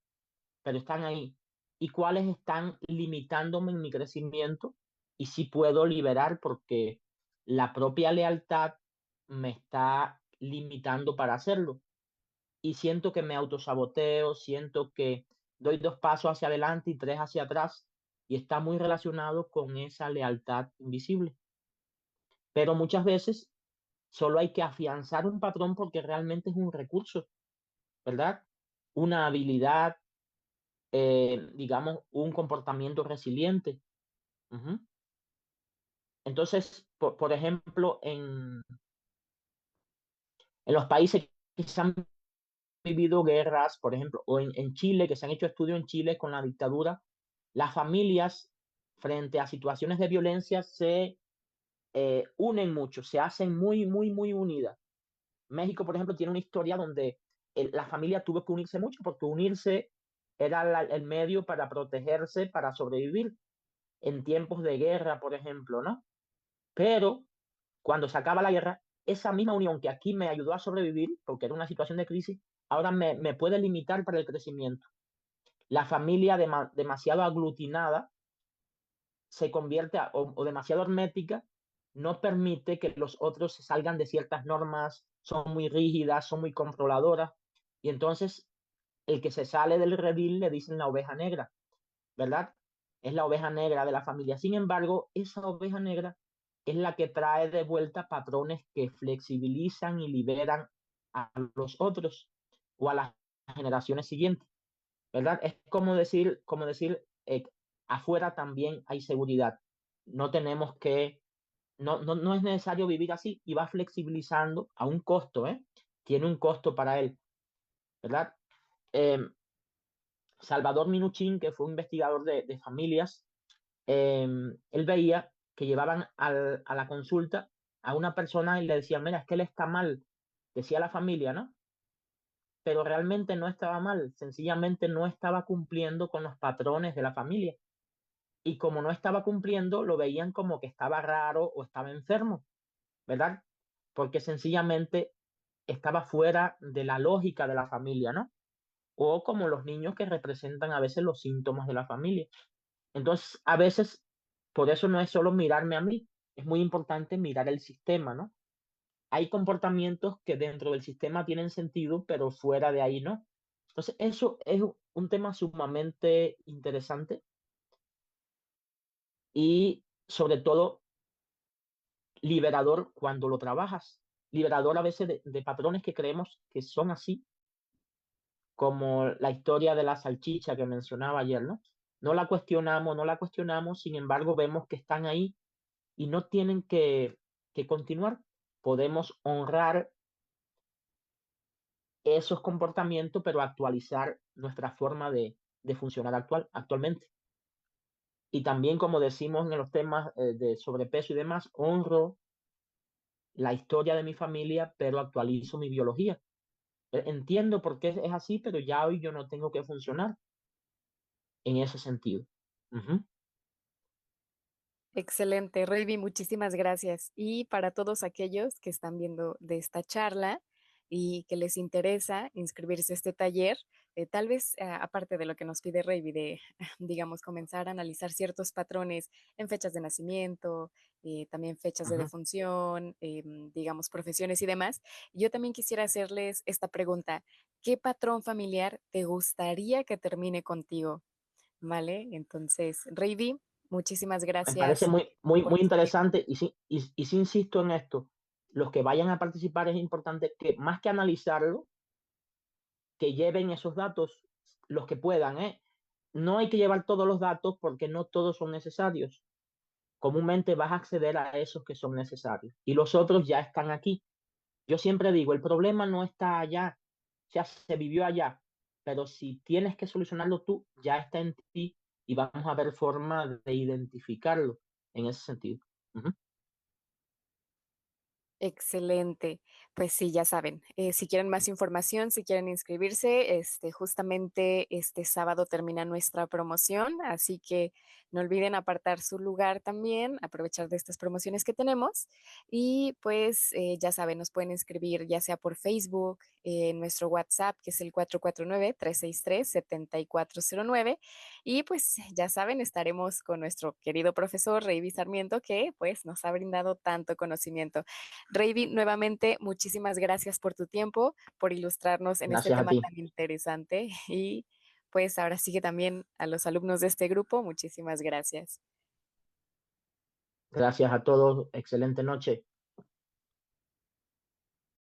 pero están ahí. Y cuáles están limitándome en mi crecimiento y si puedo liberar porque la propia lealtad me está limitando para hacerlo. Y siento que me autosaboteo, siento que doy 2 pasos hacia adelante y 3 hacia atrás y está muy relacionado con esa lealtad invisible. Pero muchas veces solo hay que afianzar un patrón porque realmente es un recurso, ¿verdad? Una habilidad, digamos, un comportamiento resiliente. Ujú. Entonces, por ejemplo, en los países que se han vivido guerras, por ejemplo, o en Chile, que se han hecho estudios en Chile con la dictadura, las familias frente a situaciones de violencia se unen mucho, se hacen muy, muy, muy unidas. México, por ejemplo, tiene una historia donde la familia tuvo que unirse mucho porque unirse era el medio para protegerse, para sobrevivir en tiempos de guerra, por ejemplo, ¿no? Pero cuando se acaba la guerra, esa misma unión que aquí me ayudó a sobrevivir, porque era una situación de crisis, ahora me puede limitar para el crecimiento. La familia demasiado aglutinada se convierte o demasiado hermética, no permite que los otros se salgan de ciertas normas, son muy rígidas, son muy controladoras, y entonces el que se sale del redil le dicen la oveja negra, ¿verdad? Es la oveja negra de la familia. Sin embargo, esa oveja negra es la que trae de vuelta patrones que flexibilizan y liberan a los otros o a las generaciones siguientes, ¿verdad? Es como decir, afuera también hay seguridad. No tenemos que, no es necesario vivir así y va flexibilizando a un costo, ¿eh? Tiene un costo para él, ¿verdad? Em, Salvador Minuchin, que fue un investigador de familias, él veía que llevaban a la consulta a una persona y le decían, mira, es que él está mal, decía la familia, ¿no? Pero realmente no estaba mal, sencillamente no estaba cumpliendo con los patrones de la familia. Y como no estaba cumpliendo, lo veían como que estaba raro o estaba enfermo, ¿verdad? Porque sencillamente estaba fuera de la lógica de la familia, ¿no? O como los niños que representan a veces los síntomas de la familia. Entonces, a veces, por eso no es solo mirarme a mí, es muy importante mirar el sistema, ¿no? Hay comportamientos que dentro del sistema tienen sentido, pero fuera de ahí no. Entonces, eso es un tema sumamente interesante y sobre todo liberador cuando lo trabajas. Liberador a veces de patrones que creemos que son así, como la historia de la salchicha que mencionaba ayer, ¿no? No la cuestionamos, no la cuestionamos, sin embargo vemos que están ahí y no tienen que continuar. Podemos honrar esos comportamientos, pero actualizar nuestra forma de funcionar actualmente. Y también, como decimos en los temas de sobrepeso y demás, honro la historia de mi familia, pero actualizo mi biología. Entiendo por qué es así, pero ya hoy yo no tengo que funcionar en ese sentido. Ujú. Excelente, Ravi, muchísimas gracias. Y para todos aquellos que están viendo de esta charla, y que les interesa inscribirse a este taller, tal vez aparte de lo que nos pide Ravi, de, digamos, comenzar a analizar ciertos patrones en fechas de nacimiento, también fechas de Ujú. defunción, digamos, profesiones y demás, yo también quisiera hacerles esta pregunta. ¿Qué patrón familiar te gustaría que termine contigo? ¿Vale? Entonces, Ravi, muchísimas Me parece gracias muy por tu tiempo. interesante y sí insisto en esto. Los que vayan a participar es importante que más que analizarlo, que lleven esos datos los que puedan, ¿eh? No hay que llevar todos los datos porque no todos son necesarios. Comúnmente vas a acceder a esos que son necesarios y los otros ya están aquí. Yo siempre digo, el problema no está allá, o sea, se vivió allá, pero si tienes que solucionarlo tú, ya está en ti y vamos a ver forma de identificarlo en ese sentido. Ujú. Excelente. Pues sí, ya saben, si quieren más información, si quieren inscribirse, justamente este sábado termina nuestra promoción, así que no olviden apartar su lugar también, aprovechar de estas promociones que tenemos y pues ya saben, nos pueden inscribir ya sea por Facebook, en nuestro WhatsApp, que es el 449-363-7409 y pues ya saben, estaremos con nuestro querido profesor Reivi Sarmiento, que pues nos ha brindado tanto conocimiento. Reivi, nuevamente, muchísimas gracias por tu tiempo, por ilustrarnos en este Gracias a tema ti. tan interesante y pues ahora sí que también a los alumnos de este grupo, muchísimas gracias. Gracias a todos. Excelente noche.